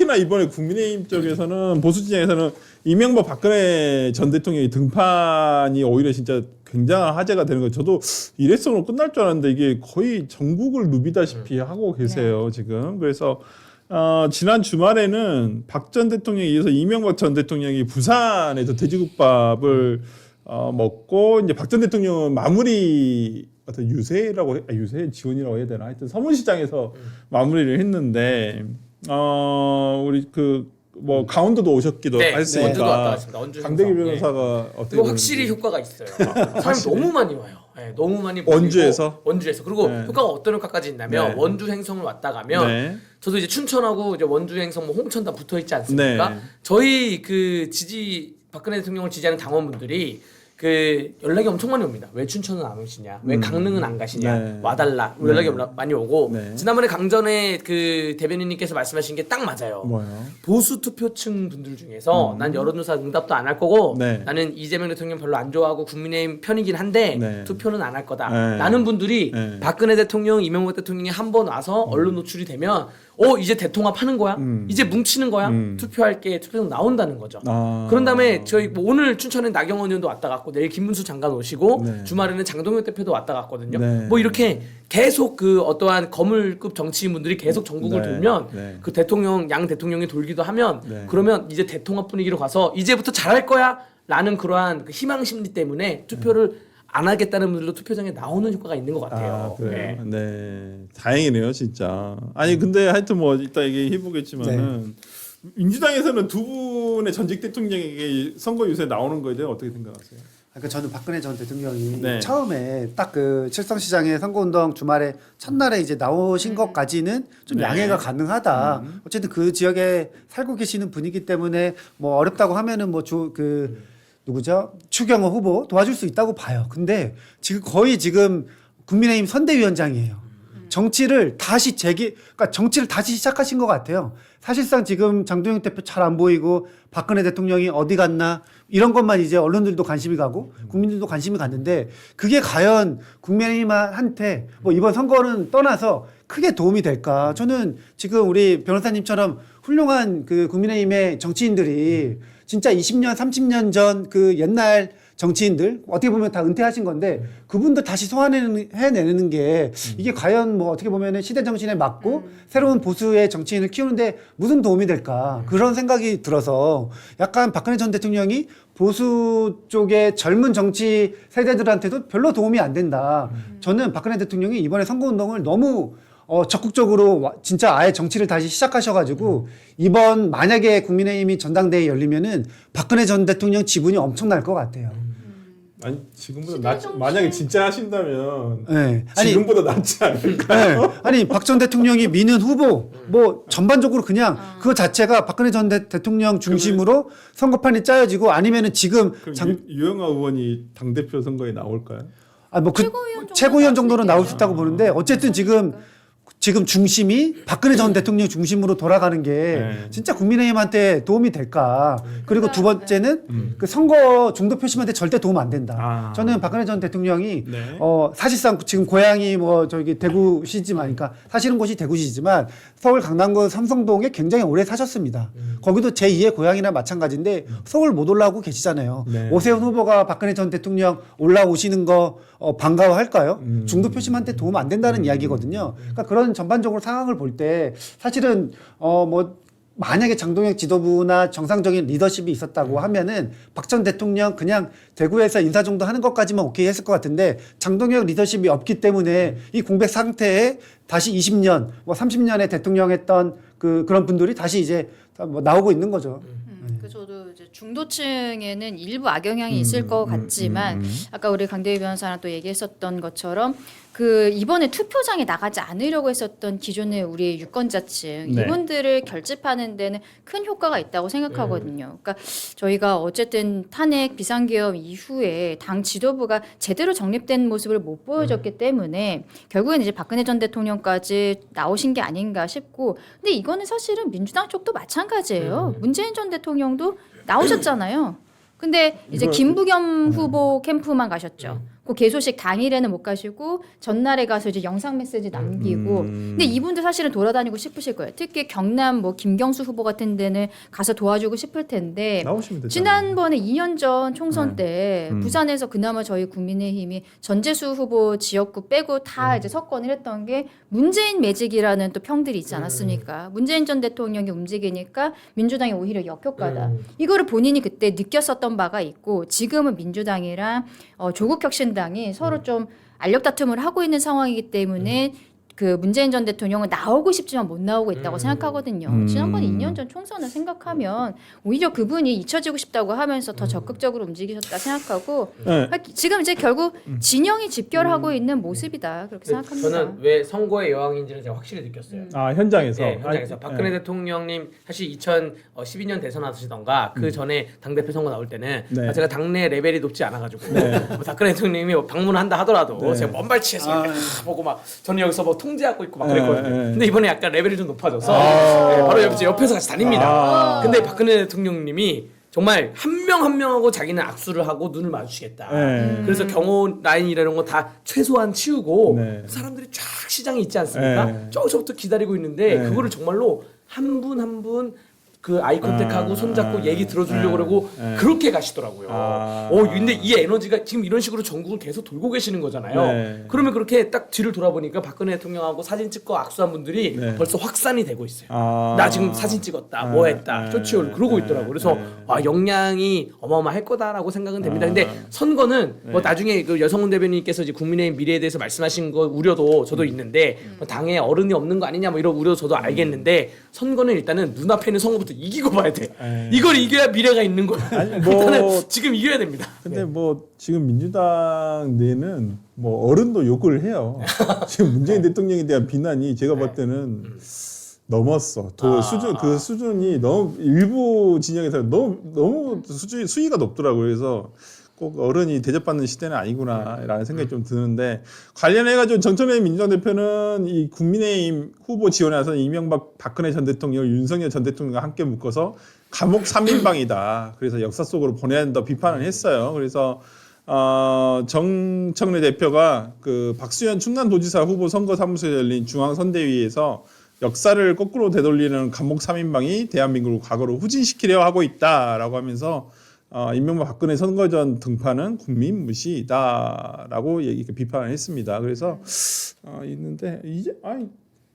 특히나 이번에 국민의힘 쪽에서는 보수 진영에서는 이명박 박근혜 전 대통령의 등판이 오히려 진짜 굉장한 화제가 되는 거예요. 저도 일회성으로 끝날 줄 알았는데 이게 거의 전국을 누비다시피 하고 계세요, 지금. 그래서 지난 주말에는 박 전 대통령에 이어서 이명박 전 대통령이 부산에서 돼지국밥을 먹고 이제 박 전 대통령은 마무리 어떤 유세 지원이라고 해야 되나 하여튼 서문시장에서 마무리를 했는데 우리 뭐 강원도도 오셨기도 했으니까 원주도 왔다 갔습니다. 원주 강대기 변호사가 어떻게 이거 확실히 효과가 있어요. 사람 너무 많이 와요. 네, 너무 많이 모이고, 원주에서 그리고 네. 효과가 어떤 효과까지 있냐면 네. 원주 행성을 왔다 가면 네. 저도 이제 춘천하고 이제 원주 행성 뭐 홍천 다 붙어 있지 않습니까? 네. 저희 그 박근혜 대통령을 지지하는 당원분들이 그 연락이 엄청 많이 옵니다. 왜 춘천은 안 오시냐? 왜 강릉은 안 가시냐? 네. 와달라. 연락이 많이 오고 네. 지난번에 강전에 그 대변인님께서 말씀하신 게 딱 맞아요. 뭐요? 보수 투표층 분들 중에서 난 여론조사 응답도 안 할 거고 네. 나는 이재명 대통령 별로 안 좋아하고 국민의힘 편이긴 한데 네. 투표는 안 할 거다 네. 라는 분들이 네. 박근혜 대통령, 이명박 대통령이 한 번 와서 언론 노출이 되면 이제 대통합하는 거야? 이제 뭉치는 거야? 투표할게 투표성 나온다는 거죠. 그런 다음에 저희 뭐 오늘 춘천에 나경원 의원도 왔다 갔고 내일 김문수 장관 오시고 네. 주말에는 장동혁 대표도 왔다 갔거든요. 네. 뭐 이렇게 계속 그 어떠한 거물급 정치인분들이 계속 전국을 네. 돌면 네. 그 대통령 양 대통령이 돌기도 하면 네. 그러면 이제 대통합 분위기로 가서 이제부터 잘할 거야 라는 그러한 그 희망 심리 때문에 투표를 안 하겠다는 분들도 투표장에 나오는 효과가 있는 것 같아요. 그래요? 네. 다행이네요, 진짜. 아니, 근데 하여튼 뭐, 이따 얘기해보겠지만은, 민주당에서는 두 분의 전직 대통령에게 선거 유세 나오는 거에 대해 어떻게 생각하세요? 그러니까 저는 박근혜 전 대통령이 네. 처음에 딱 그 칠성시장의 선거운동 주말에 첫날에 이제 나오신 것까지는 좀 네. 양해가 가능하다. 어쨌든 그 지역에 살고 계시는 분이기 때문에 뭐 어렵다고 하면은 뭐 누구죠? 추경호 후보 도와줄 수 있다고 봐요. 근데 지금 국민의힘 선대위원장이에요. 정치를 다시 그러니까 정치를 다시 시작하신 것 같아요. 사실상 지금 장동영 대표 잘 안 보이고 박근혜 대통령이 어디 갔나 이런 것만 이제 언론들도 관심이 가고 국민들도 관심이 갔는데 그게 과연 국민의힘한테 뭐 이번 선거는 떠나서 크게 도움이 될까? 저는 지금 우리 변호사님처럼 훌륭한 그 국민의힘의 정치인들이 진짜 20년, 30년 전 그 옛날 정치인들 어떻게 보면 다 은퇴하신 건데 그분도 다시 소환해내는 게 이게 과연 뭐 어떻게 보면 시대 정신에 맞고 새로운 보수의 정치인을 키우는데 무슨 도움이 될까 그런 생각이 들어서 약간 박근혜 전 대통령이 보수 쪽의 젊은 정치 세대들한테도 별로 도움이 안 된다. 저는 박근혜 대통령이 이번에 선거운동을 너무 적극적으로 진짜 아예 정치를 다시 시작하셔가지고 이번 만약에 국민의힘이 전당대회 열리면은 박근혜 전 대통령 지분이 엄청날 것 같아요. 아니, 지금보다 만약에 진짜 하신다면, 네. 지금보다 낫지 않을까요? 네. 아니 박 전 대통령이 미는 후보 뭐 전반적으로 그냥 그거 자체가 박근혜 전 대통령 중심으로 선거판이 짜여지고 아니면은 지금 유영아 의원이 당대표 선거에 나올까요? 뭐 최고위원 정도는 나올 수 있다고 보는데 어쨌든 지금 중심이 박근혜 전 대통령 중심으로 돌아가는 게 네. 진짜 국민의힘한테 도움이 될까? 그리고 두 번째는 그 선거 중도 표심한테 절대 도움 안 된다. 저는 박근혜 전 대통령이 네. 사실상 지금 고향이 뭐 저기 대구시지만, 그러니까 사시는 곳이 대구시지만 서울 강남구 삼성동에 굉장히 오래 사셨습니다. 거기도 제2의 고향이나 마찬가지인데 서울 못 올라오고 계시잖아요. 네. 오세훈 후보가 박근혜 전 대통령 올라오시는 거 반가워할까요? 중도 표심한테 도움 안 된다는 이야기거든요. 그러니까 그런 전반적으로 상황을 볼 때 사실은 뭐 만약에 장동혁 지도부나 정상적인 리더십이 있었다고 하면은 박 전 대통령 그냥 대구에서 인사 정도 하는 것까지만 오케이 했을 것 같은데 장동혁 리더십이 없기 때문에 이 공백 상태에 다시 20년, 뭐 30년의 대통령 했던 그런 분들이 다시 이제 뭐 나오고 있는 거죠. 저도 이제 중도층에는 일부 악영향이 있을 것 같지만 아까 우리 강대희 변호사랑 또 얘기했었던 것처럼 그 이번에 투표장에 나가지 않으려고 했었던 기존의 우리의 유권자층 네. 이분들을 결집하는 데는 큰 효과가 있다고 생각하거든요. 그러니까 저희가 어쨌든 탄핵 비상계엄 이후에 당 지도부가 제대로 정립된 모습을 못 보여줬기 때문에 결국엔 이제 박근혜 전 대통령까지 나오신 게 아닌가 싶고 근데 이거는 사실은 민주당 쪽도 마찬가지예요. 문재인 전 대통령도 나오셨잖아요. 근데 이제 김부겸 후보 캠프만 가셨죠. 그 개소식 당일에는 못 가시고 전날에 가서 이제 영상 메시지 남기고. 근데 이분도 사실은 돌아다니고 싶으실 거예요. 특히 경남 뭐 김경수 후보 같은 데는 가서 도와주고 싶을 텐데. 나오시면 되잖아요. 지난번에 2년 전 총선 때 부산에서 그나마 저희 국민의힘이 전재수 후보 지역구 빼고 다 이제 석권을 했던 게 문재인 매직이라는 또 평들이 있지 않았습니까? 문재인 전 대통령이 움직이니까 민주당이 오히려 역효과다. 이거를 본인이 그때 느꼈었던 바가 있고 지금은 민주당이랑 조국혁신당이 서로 좀 알력 다툼을 하고 있는 상황이기 때문에 그 문재인 전 대통령은 나오고 싶지만 못 나오고 있다고 생각하거든요. 지난번 2년 전 총선을 생각하면 오히려 그분이 잊혀지고 싶다고 하면서 더 적극적으로 움직이셨다 생각하고 네. 지금 이제 결국 진영이 집결하고 있는 모습이다 그렇게 생각합니다. 저는 왜 선거의 여왕인지를 제가 확실히 느꼈어요. 아 현장에서. 네, 현장에서 박근혜 대통령님 사실 2012년 대선 하시던가 그 전에 당 대표 선거 나올 때는 네. 제가 당내 레벨이 높지 않아가지고 뭐 박근혜 대통령님이 방문한다 하더라도 네. 제가 먼 발치에서 이렇게 보고 막 저는 여기서 뭐 통제하고 있고 막 그랬거든요. 네. 근데 이번에 약간 레벨이 좀 높아져서 네, 바로 옆에서 같이 다닙니다. 근데 박근혜 대통령님이 정말 한 명 한 명하고 자기는 악수를 하고 눈을 마주치겠다. 네. 그래서 경호 라인 이런 거 다 최소한 치우고 네. 사람들이 쫙 시장이 있지 않습니까? 네. 저기서부터 기다리고 있는데 네. 그거를 정말로 한 분 한 분 그 아이 컨택하고 손잡고 얘기 들어주려고 그러고 그렇게 가시더라고요. 근데 이 에너지가 지금 이런 식으로 전국을 계속 돌고 계시는 거잖아요. 네. 그러면 그렇게 딱 뒤를 돌아보니까 박근혜 대통령하고 사진 찍고 악수한 분들이 네. 벌써 확산이 되고 있어요. 아. 나 지금 사진 찍었다, 뭐 했다, 쇼츠를 그러고 있더라고요. 그래서 역량이 어마어마할 거다라고 생각은 됩니다. 근데 선거는 뭐 나중에 그 여성훈 대변인께서 이제 국민의 미래에 대해서 말씀하신 거 우려도 저도 있는데 뭐 당에 어른이 없는 거 아니냐 뭐 이런 우려도 저도 알겠는데 선거는 일단은 눈앞에 있는 선거부터 이기고 봐야 돼. 이걸 이겨야 미래가 있는 거야. 아니, 뭐 일단은 지금 이겨야 됩니다. 근데 뭐 지금 민주당 내는 뭐 어른도 욕을 해요. 지금 문재인 대통령에 대한 비난이 제가 볼 때는 넘었어. 수준 그 수준이 너무 일부 진영에서 너무 수위가 높더라고요. 그래서 꼭 어른이 대접받는 시대는 아니구나라는 생각이 좀 드는데 관련해가지고 정청래 민주당 대표는 이 국민의힘 후보 지원에 나서 이명박 박근혜 전 대통령 윤석열 전 대통령과 함께 묶어서 감옥 3인방이다. 그래서 역사 속으로 보내야 된다 비판을 했어요. 그래서 정청래 대표가 그 박수현 충남도지사 후보 선거사무소에 열린 중앙선대위에서 역사를 거꾸로 되돌리는 감옥 3인방이 대한민국을 과거로 후진시키려 하고 있다라고 하면서 이명박 박근혜 선거전 등판은 국민 무시다라고 비판을 했습니다. 그래서 있는데 이제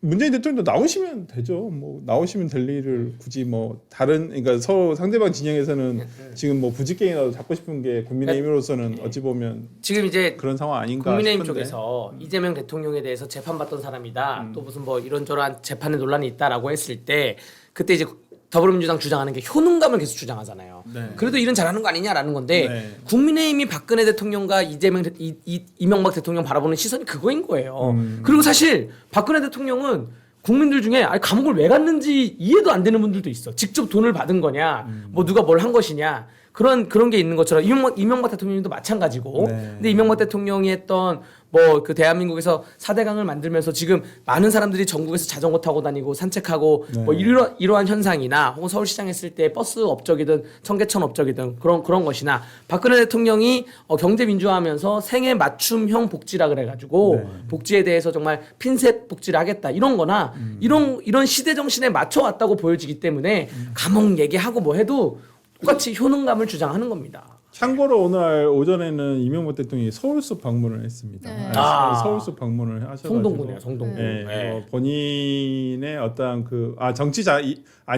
문재인 대통령도 나오시면 되죠. 뭐 나오시면 될 일을 굳이 뭐 다른 그러니까 서로 상대방 진영에서는 지금 뭐 부직갱이라도 잡고 싶은 게 국민의힘으로서는 어찌 보면 지금 이제 그런 상황 아닌가 국민의힘 싶은데. 쪽에서 이재명 대통령에 대해서 재판받던 사람이다. 또 무슨 뭐 이런저런 재판의 논란이 있다라고 했을 때 그때 이제 더불어민주당 주장하는 게 효능감을 계속 주장하잖아요. 네. 그래도 일은 잘하는 거 아니냐라는 건데 네. 국민의힘이 박근혜 대통령과 이명박 대통령 바라보는 시선이 그거인 거예요. 그리고 사실 박근혜 대통령은 국민들 중에 감옥을 왜 갔는지 이해도 안 되는 분들도 있어. 직접 돈을 받은 거냐, 뭐 누가 뭘 한 것이냐. 그런 게 있는 것처럼 이명박 대통령도 마찬가지고. 네. 근데 이명박 대통령이 했던 뭐 그 대한민국에서 4대강을 만들면서 지금 많은 사람들이 전국에서 자전거 타고 다니고 산책하고 네. 뭐 이러한 현상이나 혹은 서울시장 했을 때 버스 업적이든 청계천 업적이든 그런 것이나 박근혜 대통령이 경제 민주화하면서 생애 맞춤형 복지라 그래가지고 네. 복지에 대해서 정말 핀셋 복지를 하겠다 이런 거나 이런 시대 정신에 맞춰 왔다고 보여지기 때문에 감옥 얘기하고 뭐 해도 똑같이 효능감을 주장하는 겁니다. 참고로 오늘 오전에는 이명박 대통령이 서울숲 방문을 했습니다. 네. 서울숲 방문을 하셔가지고 성동구네요, 성동구. 네, 네. 뭐 본인의 어떤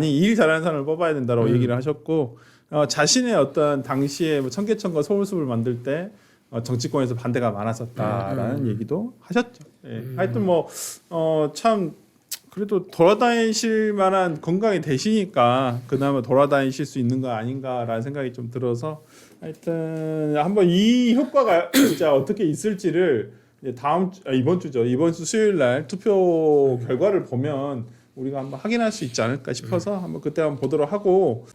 일 잘하는 사람을 뽑아야 된다라고 얘기를 하셨고 자신의 어떤 당시에 뭐 청계천과 서울숲을 만들 때 정치권에서 반대가 많았었다라는 얘기도 하셨죠. 하여튼 뭐 참 그래도 돌아다니실 만한 건강이 되시니까 그나마 돌아다니실 수 있는 거 아닌가라는 생각이 좀 들어서 하여튼 한번 이 효과가 진짜 어떻게 있을지를 이제 이번 주 수요일 날 투표 결과를 보면 우리가 한번 확인할 수 있지 않을까 싶어서 한번 그때 한번 보도록 하고